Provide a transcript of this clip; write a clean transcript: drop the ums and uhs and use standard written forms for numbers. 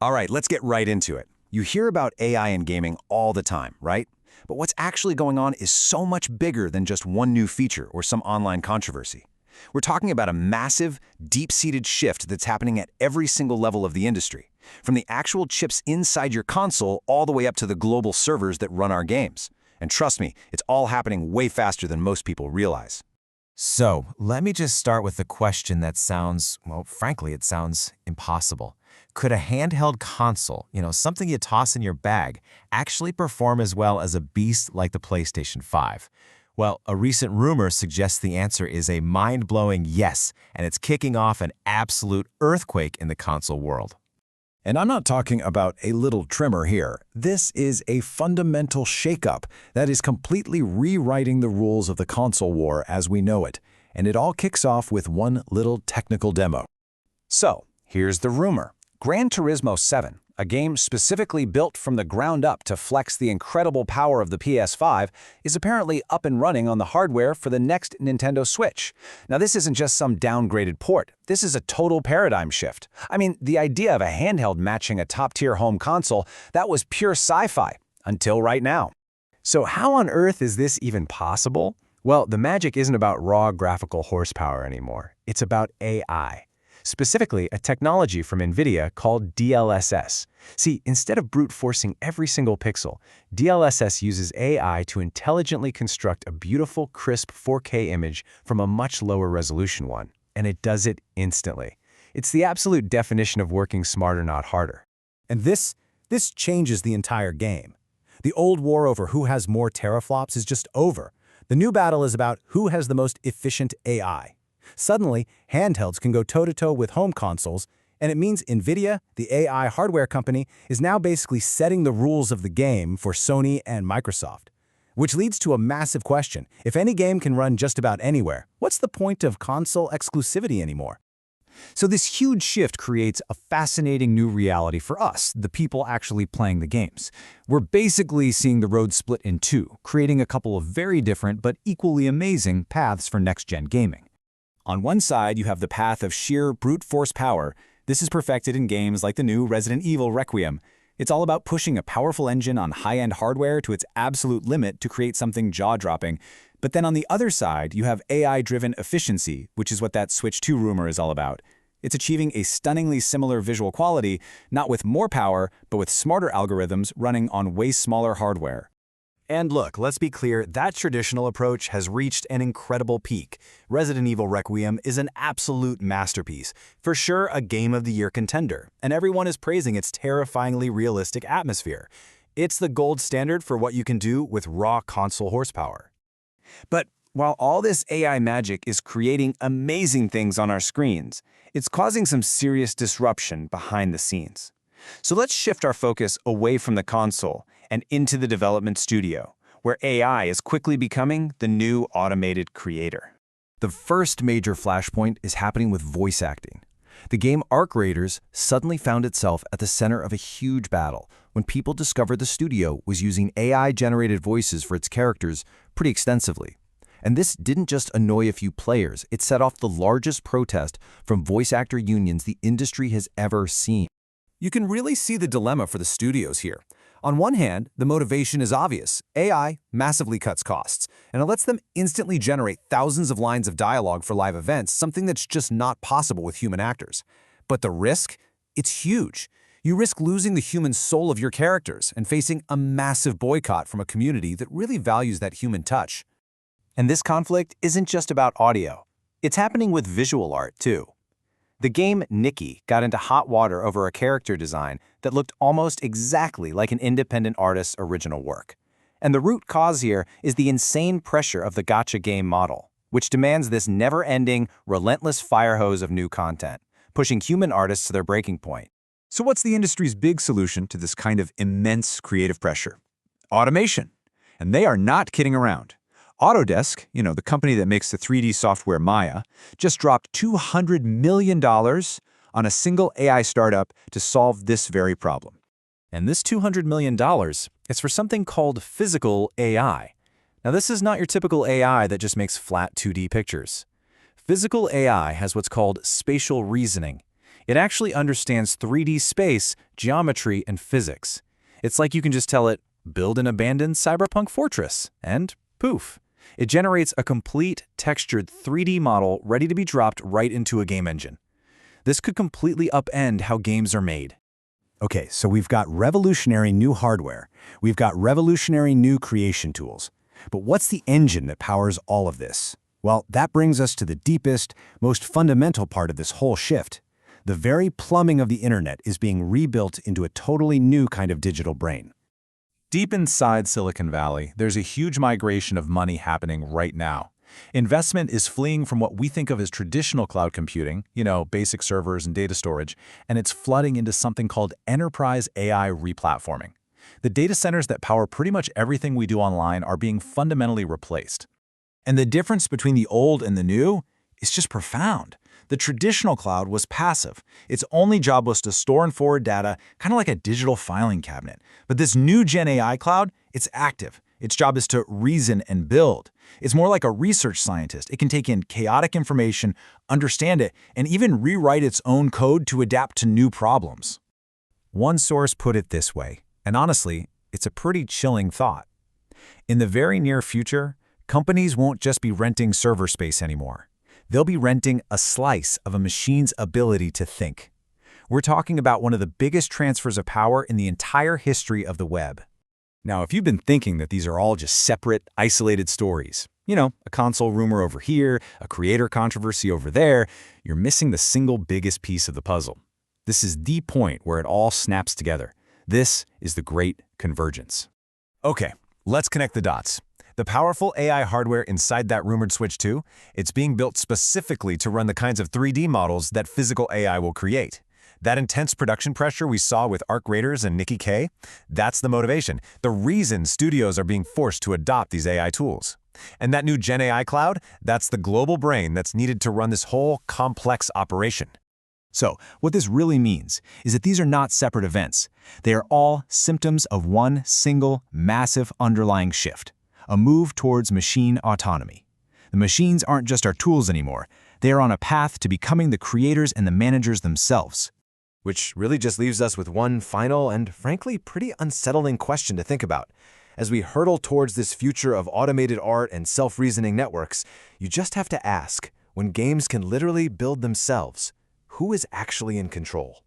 All right, let's get right into it. You hear about AI in gaming all the time, right? But what's actually going on is so much bigger than just one new feature or some online controversy. We're talking about a massive, deep-seated shift that's happening at every single level of the industry, from the actual chips inside your console all the way up to the global servers that run our games. And trust me, it's all happening way faster than most people realize. So, let me just start with the question that sounds, well, frankly, it sounds impossible. Could a handheld console, something you toss in your bag, actually perform as well as a beast like the PlayStation 5? Well, a recent rumor suggests the answer is a mind-blowing yes, and it's kicking off an absolute earthquake in the console world. And I'm not talking about a little trimmer here. This is a fundamental shakeup that is completely rewriting the rules of the console war as we know it. And it all kicks off with one little technical demo. So, here's the rumor. Gran Turismo 7, a game specifically built from the ground up to flex the incredible power of the PS5, is apparently up and running on the hardware for the next Nintendo Switch. Now, this isn't just some downgraded port. This is a total paradigm shift. I mean, the idea of a handheld matching a top-tier home console, that was pure sci-fi, until right now. So how on earth is this even possible? Well, the magic isn't about raw graphical horsepower anymore. It's about AI. Specifically, a technology from NVIDIA called DLSS. See, instead of brute forcing every single pixel, DLSS uses AI to intelligently construct a beautiful, crisp 4K image from a much lower resolution one. And it does it instantly. It's the absolute definition of working smarter, not harder. And this changes the entire game. The old war over who has more teraflops is just over. The new battle is about who has the most efficient AI. Suddenly, handhelds can go toe-to-toe with home consoles, and it means NVIDIA, the AI hardware company, is now basically setting the rules of the game for Sony and Microsoft. Which leads to a massive question. If any game can run just about anywhere, what's the point of console exclusivity anymore? So this huge shift creates a fascinating new reality for us, the people actually playing the games. We're basically seeing the road split in two, creating a couple of very different but equally amazing paths for next-gen gaming. On one side, you have the path of sheer brute force power. This is perfected in games like the new Resident Evil Requiem. It's all about pushing a powerful engine on high-end hardware to its absolute limit to create something jaw-dropping. But then on the other side, you have AI-driven efficiency, which is what that Switch 2 rumor is all about. It's achieving a stunningly similar visual quality, not with more power, but with smarter algorithms running on way smaller hardware. And look, let's be clear, that traditional approach has reached an incredible peak. Resident Evil Requiem is an absolute masterpiece, for sure a Game of the Year contender, and everyone is praising its terrifyingly realistic atmosphere. It's the gold standard for what you can do with raw console horsepower. But while all this AI magic is creating amazing things on our screens, it's causing some serious disruption behind the scenes. So let's shift our focus away from the console and into the development studio, where AI is quickly becoming the new automated creator. The first major flashpoint is happening with voice acting. The game Arc Raiders suddenly found itself at the center of a huge battle when people discovered the studio was using AI-generated voices for its characters pretty extensively. And this didn't just annoy a few players, it set off the largest protest from voice actor unions the industry has ever seen. You can really see the dilemma for the studios here. On one hand, the motivation is obvious. AI massively cuts costs, and it lets them instantly generate thousands of lines of dialogue for live events, something that's just not possible with human actors. But the risk? It's huge. You risk losing the human soul of your characters and facing a massive boycott from a community that really values that human touch. And this conflict isn't just about audio. It's happening with visual art, too. The game Nikki got into hot water over a character design that looked almost exactly like an independent artist's original work. And the root cause here is the insane pressure of the gacha game model, which demands this never-ending, relentless fire hose of new content, pushing human artists to their breaking point. So what's the industry's big solution to this kind of immense creative pressure? Automation. And they are not kidding around. Autodesk, the company that makes the 3D software Maya, just dropped $200 million on a single AI startup to solve this very problem. And this $200 million is for something called physical AI. Now, this is not your typical AI that just makes flat 2D pictures. Physical AI has what's called spatial reasoning. It actually understands 3D space, geometry, and physics. It's like you can just tell it, build an abandoned cyberpunk fortress, and poof. It generates a complete, textured 3D model ready to be dropped right into a game engine. This could completely upend how games are made. Okay, so we've got revolutionary new hardware. We've got revolutionary new creation tools. But what's the engine that powers all of this? Well, that brings us to the deepest, most fundamental part of this whole shift. The very plumbing of the internet is being rebuilt into a totally new kind of digital brain. Deep inside Silicon Valley, there's a huge migration of money happening right now. Investment is fleeing from what we think of as traditional cloud computing, basic servers and data storage, and it's flooding into something called enterprise AI replatforming. The data centers that power pretty much everything we do online are being fundamentally replaced. And the difference between the old and the new is just profound. The traditional cloud was passive. Its only job was to store and forward data, kind of like a digital filing cabinet. But this new Gen AI cloud, it's active. Its job is to reason and build. It's more like a research scientist. It can take in chaotic information, understand it, and even rewrite its own code to adapt to new problems. One source put it this way, and honestly, it's a pretty chilling thought. In the very near future, companies won't just be renting server space anymore. They'll be renting a slice of a machine's ability to think. We're talking about one of the biggest transfers of power in the entire history of the web. Now, if you've been thinking that these are all just separate, isolated stories, a console rumor over here, a creator controversy over there, you're missing the single biggest piece of the puzzle. This is the point where it all snaps together. This is the great convergence. Okay, let's connect the dots. The powerful AI hardware inside that rumored Switch 2, it's being built specifically to run the kinds of 3D models that physical AI will create. That intense production pressure we saw with Arc Raiders and Nikki K, that's the motivation, the reason studios are being forced to adopt these AI tools. And that new Gen AI cloud, that's the global brain that's needed to run this whole complex operation. So, what this really means is that these are not separate events. They are all symptoms of one single, massive underlying shift, a move towards machine autonomy. The machines aren't just our tools anymore. They are on a path to becoming the creators and the managers themselves. Which really just leaves us with one final and, frankly, pretty unsettling question to think about. As we hurtle towards this future of automated art and self-reasoning networks, you just have to ask, when games can literally build themselves, who is actually in control?